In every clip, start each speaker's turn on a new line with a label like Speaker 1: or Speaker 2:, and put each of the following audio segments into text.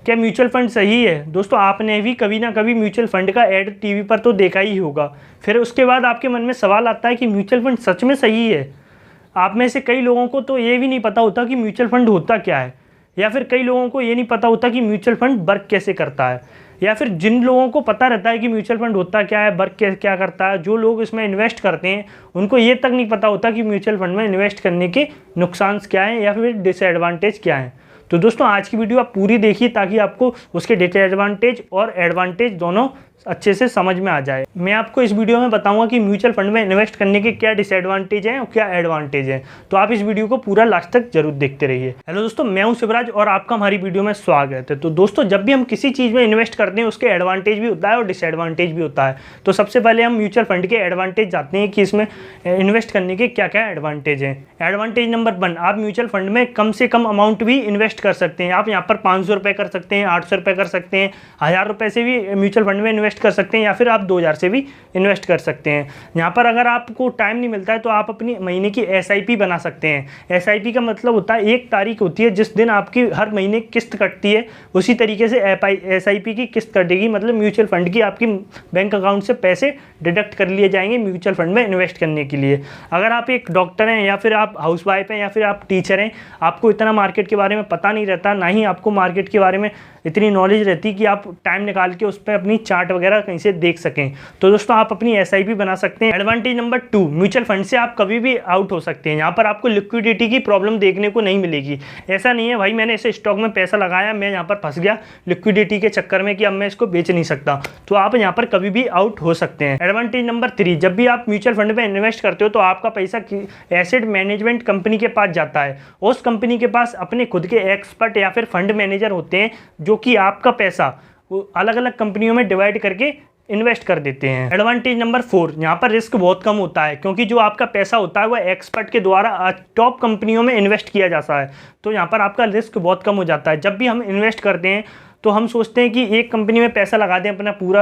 Speaker 1: क्या mutual fund सही है? दोस्तों आपने भी कभी ना कभी म्यूचुअल फंड का ऐड टीवी पर तो देखा ही होगा। फिर उसके बाद आपके मन में सवाल आता है कि म्यूचुअल फंड सच में सही है? आप में से कई लोगों को तो ये भी नहीं पता होता कि म्यूचुअल फंड होता क्या है, या फिर कई लोगों को ये नहीं पता होता कि म्यूचुअल फंड वर्क कैसे करता है, या फिर जिन लोगों को पता रहता है कि म्यूचुअल फंड होता क्या है, वर्क क्या करता है, जो लोग इसमें इन्वेस्ट करते हैं उनको ये तक नहीं पता होता कि म्यूचुअल फंड में इन्वेस्ट करने के नुकसान क्या हैं या फिर डिसएडवांटेज क्या हैं। तो दोस्तों आज की वीडियो आप पूरी देखिए ताकि आपको उसके डिसएडवांटेज और एडवांटेज दोनों अच्छे से समझ में आ जाए। मैं आपको इस वीडियो में बताऊंगा कि म्यूचुअल फंड में इन्वेस्ट करने के क्या डिसएडवांटेज हैं और क्या एडवांटेज हैं। तो आप इस वीडियो को पूरा लास्ट तक जरूर देखते रहिए। हेलो दोस्तों, मैं हूं शिवराज और आपका हमारी वीडियो में स्वागत है। तो दोस्तों जब भी हम किसी चीज़ में इन्वेस्ट करते हैं उसके एडवांटेज भी होता है और डिसएडवांटेज भी होता है। तो सबसे पहले हम म्यूचुअल फंड के एडवांटेज जानते हैं कि इसमें इन्वेस्ट करने के क्या क्या एडवांटेज हैं। एडवांटेज नंबर 1, आप म्यूचुअल फंड में कम से कम अमाउंट भी इन्वेस्ट कर सकते हैं। आप यहाँ पर 500 रुपये कर सकते हैं, 800 रुपये कर सकते हैं, 1000 रुपये से भी म्यूचुअल फंड में इन्वेस्ट कर सकते हैं, या फिर आप 2000 से भी इन्वेस्ट कर सकते हैं। यहाँ पर अगर आपको टाइम नहीं मिलता है तो आप अपनी महीने की SIP बना सकते हैं। SIP का मतलब होता है एक तारीख होती है जिस दिन आपकी हर महीने किस्त कटती है, उसी तरीके से SIP की किस्त कटेगी। मतलब म्यूचुअल फंड की आपकी बैंक अकाउंट से पैसे डिडक्ट कर लिए जाएंगे म्यूचुअल फंड में इन्वेस्ट करने के लिए। अगर आप एक डॉक्टर हैं या फिर आप हाउसवाइफ हैं या फिर आप टीचर हैं, आपको इतना मार्केट के बारे में पता नहीं रहता, ना ही आपको मार्केट के बारे में इतनी नॉलेज रहती कि आप टाइम निकाल के उस पर अपनी चार्ट वगैरह कहीं से देख सकें, तो दोस्तों आप अपनी SIP बना सकते हैं। एडवांटेज नंबर 2, म्यूचुअल फंड से आप कभी भी आउट हो सकते हैं। यहाँ पर आपको लिक्विडिटी की प्रॉब्लम देखने को नहीं मिलेगी। ऐसा नहीं है भाई मैंने इसे स्टॉक में पैसा लगाया, मैं यहाँ पर फंस गया लिक्विडिटी के चक्कर में कि अब मैं इसको बेच नहीं सकता, तो आप यहाँ पर कभी भी आउट हो सकते हैं। एडवांटेज नंबर 3, जब भी आप म्यूचुअल फंड में इन्वेस्ट करते हो तो आपका पैसा एसेट मैनेजमेंट कंपनी के पास जाता है। उस कंपनी के पास अपने खुद के एक्सपर्ट या फिर फंड मैनेजर होते हैं जो कि आपका पैसा अलग अलग कंपनियों में डिवाइड करके इन्वेस्ट कर देते हैं। एडवांटेज नंबर 4, यहाँ पर रिस्क बहुत कम होता है क्योंकि जो आपका पैसा होता है वह एक्सपर्ट के द्वारा टॉप कंपनियों में इन्वेस्ट किया जाता है, तो यहाँ पर आपका रिस्क बहुत कम हो जाता है। जब भी हम इन्वेस्ट करते हैं तो हम सोचते हैं कि एक कंपनी में पैसा लगा दें अपना पूरा,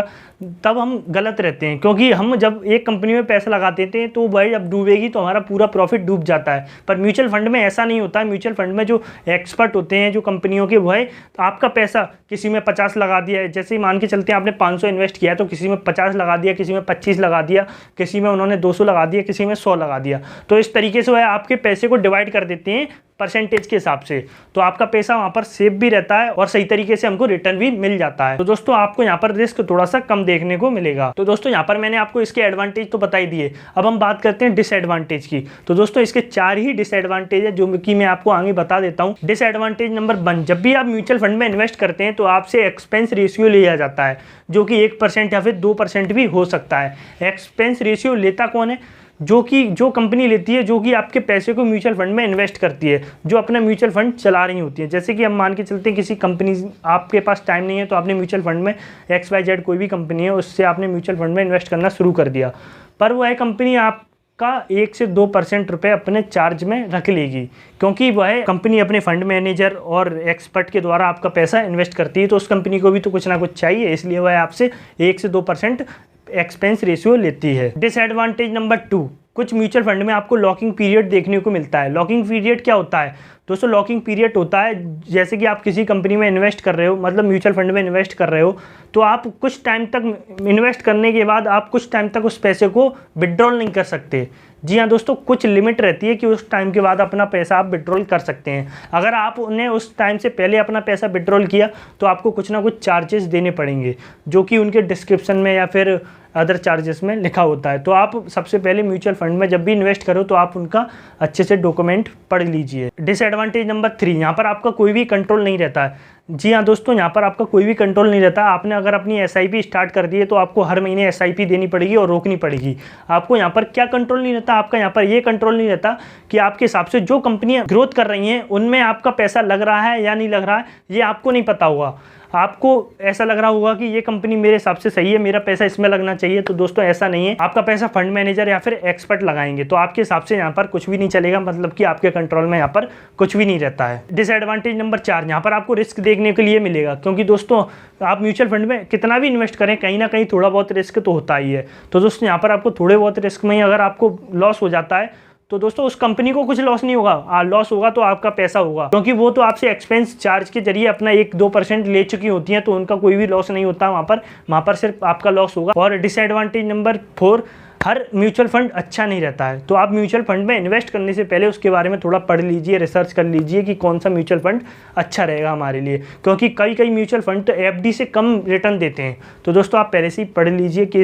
Speaker 1: तब हम गलत रहते हैं, क्योंकि हम जब एक कंपनी में पैसा लगा देते हैं तो वही जब डूबेगी तो हमारा पूरा प्रॉफिट डूब जाता है। पर म्यूचुअल फंड में ऐसा नहीं होता है। म्यूचुअल फंड में जो एक्सपर्ट होते हैं जो कंपनियों के, वह आपका पैसा किसी में 50 लगा दिया है, जैसे ही मान के चलते हैं आपने 500 इन्वेस्ट किया है तो किसी में 50 लगा दिया, किसी में 25 लगा दिया, किसी में उन्होंने 200 लगा दिया, किसी में 100 लगा दिया, तो इस तरीके से वह आपके पैसे को डिवाइड कर देते हैं परसेंटेज के हिसाब से, तो आपका पैसा वहाँ पर सेफ भी रहता है और सही तरीके से हमको रिटर्न भी मिल जाता है। तो दोस्तों आपको यहाँ पर रिस्क थोड़ा सा कम देखने को मिलेगा। तो दोस्तों यहाँ पर मैंने आपको इसके एडवांटेज तो बता ही दिए, अब हम बात करते हैं डिसएडवांटेज की। तो दोस्तों इसके 4 ही डिसएडवांटेज है जो कि मैं आपको आगे बता देता हूँ। डिसएडवांटेज नंबर 1, जब भी आप म्यूचुअल फंड में इन्वेस्ट करते हैं तो आपसे एक्सपेंस रेशियो लिया जाता है जो कि 1% या फिर 2% भी हो सकता है। एक्सपेंस रेशियो लेता कौन है? जो कंपनी लेती है जो कि आपके पैसे को म्यूचुअल फंड में इन्वेस्ट करती है, जो अपना म्यूचुअल फंड चला रही होती है। जैसे कि हम मान के चलते हैं किसी कंपनी, आपके पास टाइम नहीं है तो आपने म्यूचुअल फंड में XYZ कोई भी कंपनी है उससे आपने म्यूचुअल फंड में इन्वेस्ट करना शुरू कर दिया, पर वह कंपनी आपका 1 से 2% रुपये अपने चार्ज में रख लेगी, क्योंकि वह कंपनी अपने फंड मैनेजर और एक्सपर्ट के द्वारा आपका पैसा इन्वेस्ट करती है, तो उस कंपनी को भी तो कुछ ना कुछ चाहिए, इसलिए वह आपसे 1 से 2% एक्सपेंस रेशियो लेती है। डिसएडवांटेज नंबर 2, कुछ म्यूचुअल फंड में आपको लॉकिंग पीरियड देखने को मिलता है। लॉकिंग पीरियड क्या होता है? दोस्तों लॉकिंग पीरियड होता है जैसे कि आप किसी कंपनी में इन्वेस्ट कर रहे हो, मतलब म्यूचुअल फंड में इन्वेस्ट कर रहे हो, तो आप कुछ टाइम तक इन्वेस्ट करने के बाद आप कुछ टाइम तक उस पैसे को विड्रॉल नहीं कर सकते। जी हाँ दोस्तों, कुछ लिमिट रहती है कि उस टाइम के बाद अपना पैसा आप विड्रॉल कर सकते हैं। अगर आप उन्हें उस टाइम से पहले अपना पैसा विड्रॉल किया तो आपको कुछ ना कुछ चार्जेस देने पड़ेंगे, जो कि उनके डिस्क्रिप्शन में या फिर अदर चार्जेस में लिखा होता है। तो आप सबसे पहले म्यूचुअल फंड में जब भी इन्वेस्ट करो तो आप उनका अच्छे से डॉक्यूमेंट पढ़ लीजिए। डिसएडवांटेज नंबर 3, यहाँ पर आपका कोई भी कंट्रोल नहीं रहता है। जी हाँ दोस्तों, यहाँ पर आपका कोई भी कंट्रोल नहीं रहता। आपने अगर अपनी SIP स्टार्ट कर दी है तो आपको हर महीने SIP देनी पड़ेगी और रोकनी पड़ेगी। आपको यहाँ पर क्या कंट्रोल नहीं रहता? आपका यहाँ पर ये कंट्रोल नहीं रहता कि आपके हिसाब से जो कंपनियाँ ग्रोथ कर रही हैं उनमें आपका पैसा लग रहा है या नहीं लग रहा है, ये आपको नहीं पता होगा। आपको ऐसा लग रहा होगा कि ये कंपनी मेरे हिसाब से सही है, मेरा पैसा इसमें लगना चाहिए, तो दोस्तों ऐसा नहीं है। आपका पैसा फंड मैनेजर या फिर एक्सपर्ट लगाएंगे तो आपके हिसाब से यहाँ पर कुछ भी नहीं चलेगा, मतलब कि आपके कंट्रोल में यहाँ पर कुछ भी नहीं रहता है। डिसएडवांटेज नंबर 4, यहाँ पर आपको रिस्क देखने के लिए मिलेगा, क्योंकि दोस्तों आप म्यूचुअल फंड में कितना भी इन्वेस्ट करें कहीं ना कहीं थोड़ा बहुत रिस्क तो होता ही है। तो दोस्तों यहाँ पर आपको थोड़े बहुत रिस्क में ही अगर आपको लॉस हो जाता है तो दोस्तों उस कंपनी को कुछ लॉस नहीं होगा, लॉस होगा तो आपका पैसा होगा, क्योंकि वो तो आपसे एक्सपेंस चार्ज के जरिए अपना 1-2% ले चुकी होती हैं, तो उनका कोई भी लॉस नहीं होता वहाँ पर सिर्फ आपका लॉस होगा। और डिसएडवांटेज नंबर 4, हर म्यूचुअल फंड अच्छा नहीं रहता है। तो आप म्यूचुअल फंड में इन्वेस्ट करने से पहले उसके बारे में थोड़ा पढ़ लीजिए, रिसर्च कर लीजिए कि कौन सा म्यूचुअल फंड अच्छा रहेगा हमारे लिए, क्योंकि कई म्यूचुअल फंड तो एफडी से कम रिटर्न देते हैं। तो दोस्तों आप पहले से ही पढ़ लीजिए कि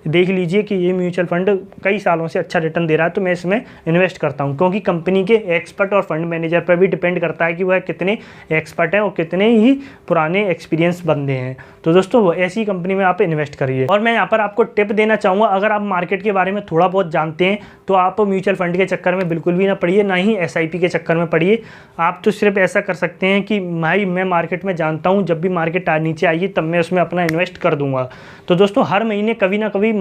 Speaker 1: देख लीजिए कि ये म्यूचुअल फंड कई सालों से अच्छा रिटर्न दे रहा है, तो मैं इसमें इन्वेस्ट करता हूँ। क्योंकि कंपनी के एक्सपर्ट और फंड मैनेजर पर भी डिपेंड करता है कि वह कितने एक्सपर्ट हैं और कितने ही पुराने एक्सपीरियंस बंदे हैं। तो दोस्तों ऐसी कंपनी में आप इन्वेस्ट करिए। और मैं यहाँ पर आपको टिप देना चाहूँगा, अगर आप मार्केट के बारे में थोड़ा बहुत जानते हैं तो आप म्यूचुअल फंड के चक्कर में बिल्कुल भी ना पड़िए, ना ही एसआईपी के चक्कर में पड़िए। आप तो सिर्फ ऐसा कर सकते हैं कि भाई मैं मार्केट में जानता हूँ, जब भी मार्केट नीचे आएगी तब मैं उसमें अपना इन्वेस्ट कर दूंगा। तो दोस्तों हर महीने कभी ना कभी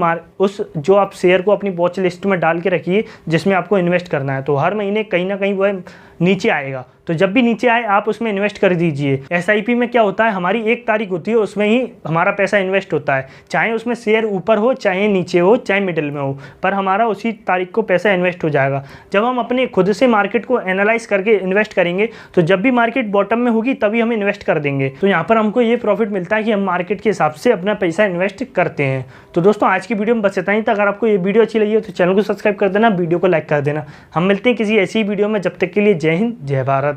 Speaker 1: उस जो आप शेयर को अपनी वॉच लिस्ट में डाल के रखिए जिसमें आपको इन्वेस्ट करना है, तो हर महीने कहीं ना कहीं वह नीचे आएगा। तो जब भी नीचे आए आप उसमें इन्वेस्ट कर दीजिए। एसआईपी में क्या होता है, हमारी 1 तारीख होती है, उसमें ही हमारा पैसा इन्वेस्ट होता है, चाहे उसमें शेयर ऊपर हो, चाहे नीचे हो, चाहे मिडिल में हो, पर हमारा उसी तारीख को पैसा इन्वेस्ट हो जाएगा। जब हम अपने खुद से मार्केट को एनालाइज करके इन्वेस्ट करेंगे तो जब भी मार्केट बॉटम में होगी तभी हम इन्वेस्ट कर देंगे। तो यहाँ पर हमको ये प्रॉफिट मिलता है कि हम मार्केट के हिसाब से अपना पैसा इन्वेस्ट करते हैं। तो दोस्तों आज की वीडियो में बस इतना ही था। अगर आपको ये वीडियो अच्छी लगी हो तो चैनल को सब्सक्राइब कर देना, वीडियो को लाइक कर देना। हम मिलते हैं किसी ऐसी वीडियो में, जब तक के लिए जय हिंद, जय भारत।